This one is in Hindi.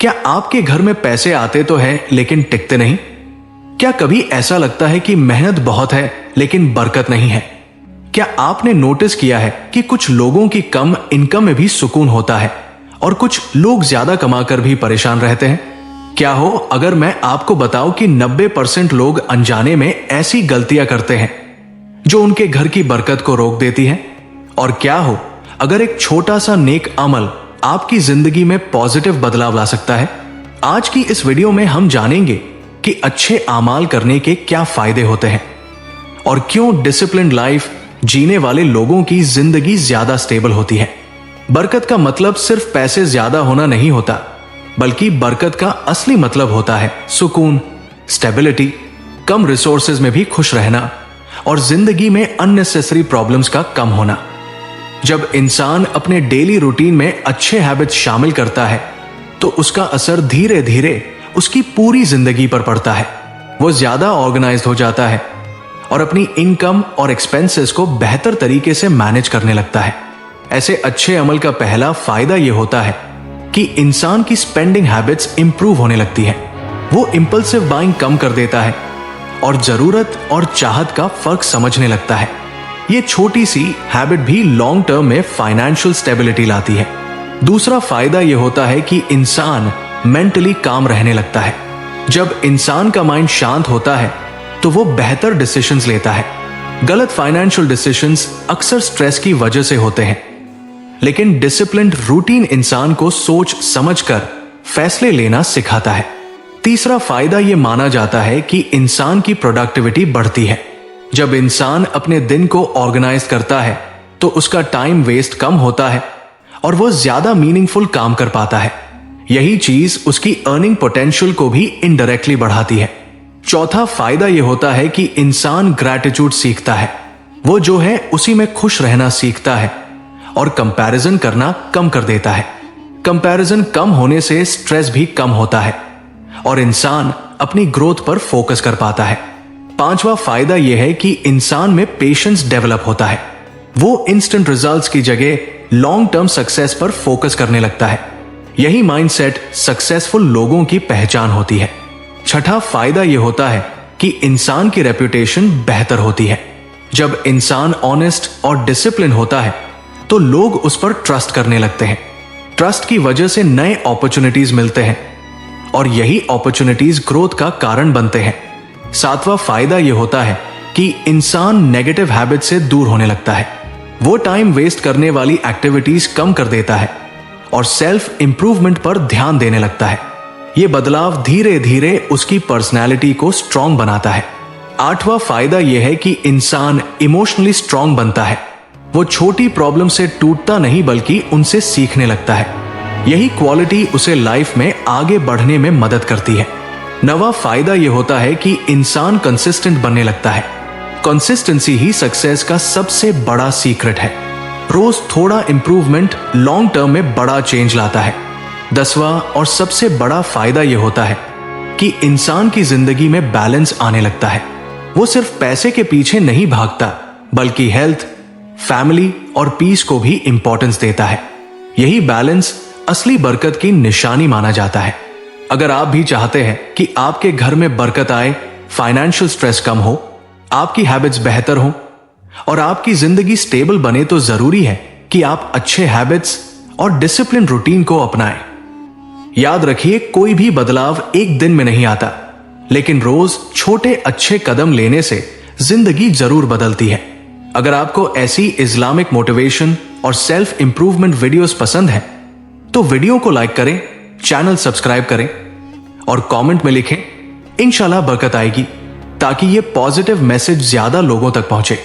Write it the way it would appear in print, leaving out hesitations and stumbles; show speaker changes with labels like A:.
A: क्या आपके घर में पैसे आते तो हैं लेकिन टिकते नहीं? क्या कभी ऐसा लगता है कि मेहनत बहुत है लेकिन बरकत नहीं है? क्या आपने नोटिस किया है कि कुछ लोगों की कम इनकम में भी सुकून होता है और कुछ लोग ज्यादा कमाकर भी परेशान रहते हैं? क्या हो अगर मैं आपको बताऊं कि 90% लोग अनजाने में ऐसी गलतियां करते हैं जो उनके घर की बरकत को रोक देती हैं? और क्या हो अगर एक छोटा सा नेक अमल आपकी जिंदगी में पॉजिटिव बदलाव ला सकता है? आज की इस वीडियो में हम जानेंगे कि अच्छे आमाल करने के क्या फायदे होते हैं और क्यों डिसिप्लिन्ड लाइफ जीने वाले लोगों की जिंदगी ज्यादा स्टेबल होती है। बरकत का मतलब सिर्फ पैसे ज्यादा होना नहीं होता, बल्कि बरकत का असली मतलब होता है सुकून, स्टेबिलिटी, कम रिसोर्सेज में भी खुश रहना और जिंदगी में अननेसेसरी प्रॉब्लम्स का कम होना। जब इंसान अपने डेली रूटीन में अच्छे हैबिट्स शामिल करता है तो उसका असर धीरे धीरे उसकी पूरी जिंदगी पर पड़ता है। वो ज्यादा ऑर्गेनाइज्ड हो जाता है और अपनी इनकम और एक्सपेंसेस को बेहतर तरीके से मैनेज करने लगता है। ऐसे अच्छे अमल का पहला फायदा यह होता है कि इंसान की स्पेंडिंग हैबिट्स इंप्रूव होने लगती है। वो इंपल्सिव बाइंग कम कर देता है और जरूरत और चाहत का फर्क समझने लगता है। ये छोटी सी हैबिट भी लॉन्ग टर्म में फाइनेंशियल स्टेबिलिटी लाती है। दूसरा फायदा यह होता है कि इंसान मेंटली काम रहने लगता है। जब इंसान का माइंड शांत होता है तो वो बेहतर डिसीजंस लेता है। गलत फाइनेंशियल डिसीजंस अक्सर स्ट्रेस की वजह से होते हैं, लेकिन डिसिप्लिन्ड रूटीन इंसान को सोच समझकर फैसले लेना सिखाता है। तीसरा फायदा यह माना जाता है कि इंसान की प्रोडक्टिविटी बढ़ती है। जब इंसान अपने दिन को ऑर्गेनाइज करता है तो उसका टाइम वेस्ट कम होता है और वो ज्यादा मीनिंगफुल काम कर पाता है। यही चीज उसकी अर्निंग पोटेंशियल को भी इनडायरेक्टली बढ़ाती है। चौथा फायदा यह होता है कि इंसान ग्रैटिट्यूड सीखता है। वो जो है उसी में खुश रहना सीखता है और कंपैरिजन करना कम कर देता है। कंपैरिजन कम होने से स्ट्रेस भी कम होता है और इंसान अपनी ग्रोथ पर फोकस कर पाता है। पांचवा फायदा यह है कि इंसान में पेशेंस डेवलप होता है। वो इंस्टेंट रिजल्ट्स की जगह लॉन्ग टर्म सक्सेस पर फोकस करने लगता है। यही माइंडसेट सक्सेसफुल लोगों की पहचान होती है। छठा फायदा यह होता है कि इंसान की रेपुटेशन बेहतर होती है। जब इंसान ऑनेस्ट और डिसिप्लिन होता है तो लोग उस पर ट्रस्ट करने लगते हैं। ट्रस्ट की वजह से नए अपॉर्चुनिटीज मिलते हैं और यही अपॉर्चुनिटीज ग्रोथ का कारण बनते हैं। सातवां फायदा यह होता है कि इंसान नेगेटिव हैबिट से दूर होने लगता है। वो टाइम वेस्ट करने वाली एक्टिविटीज कम कर देता है और सेल्फ इंप्रूवमेंट पर ध्यान देने लगता है। यह बदलाव धीरे धीरे उसकी पर्सनैलिटी को स्ट्रांग बनाता है। आठवां फायदा यह है कि इंसान इमोशनली स्ट्रांग बनता है। वो छोटी प्रॉब्लम से टूटता नहीं बल्कि उनसे सीखने लगता है। यही क्वालिटी उसे लाइफ में आगे बढ़ने में मदद करती है। नवा फायदा यह होता है कि इंसान कंसिस्टेंट बनने लगता है। कंसिस्टेंसी ही सक्सेस का सबसे बड़ा सीक्रेट है। रोज थोड़ा इंप्रूवमेंट लॉन्ग टर्म में बड़ा चेंज लाता है। 10वां और सबसे बड़ा फायदा यह होता है कि इंसान की जिंदगी में बैलेंस आने लगता है। वो सिर्फ पैसे के पीछे नहीं भागता बल्कि हेल्थ, फैमिली और पीस को भी इंपॉर्टेंस देता है। यही बैलेंस असली बरकत की निशानी माना जाता है। अगर आप भी चाहते हैं कि आपके घर में बरकत आए, फाइनेंशियल स्ट्रेस कम हो, आपकी हैबिट्स बेहतर हो और आपकी जिंदगी स्टेबल बने, तो जरूरी है कि आप अच्छे हैबिट्स और डिसिप्लिन रूटीन को अपनाएं। याद रखिए, कोई भी बदलाव एक दिन में नहीं आता, लेकिन रोज छोटे अच्छे कदम लेने से जिंदगी जरूर बदलती है। अगर आपको ऐसी इस्लामिक मोटिवेशन और सेल्फ इंप्रूवमेंट वीडियोस पसंद है तो वीडियो को लाइक करें, चैनल सब्सक्राइब करें और कमेंट में लिखें, इंशाल्लाह बरकत आएगी, ताकि ये पॉजिटिव मैसेज ज्यादा लोगों तक पहुंचे।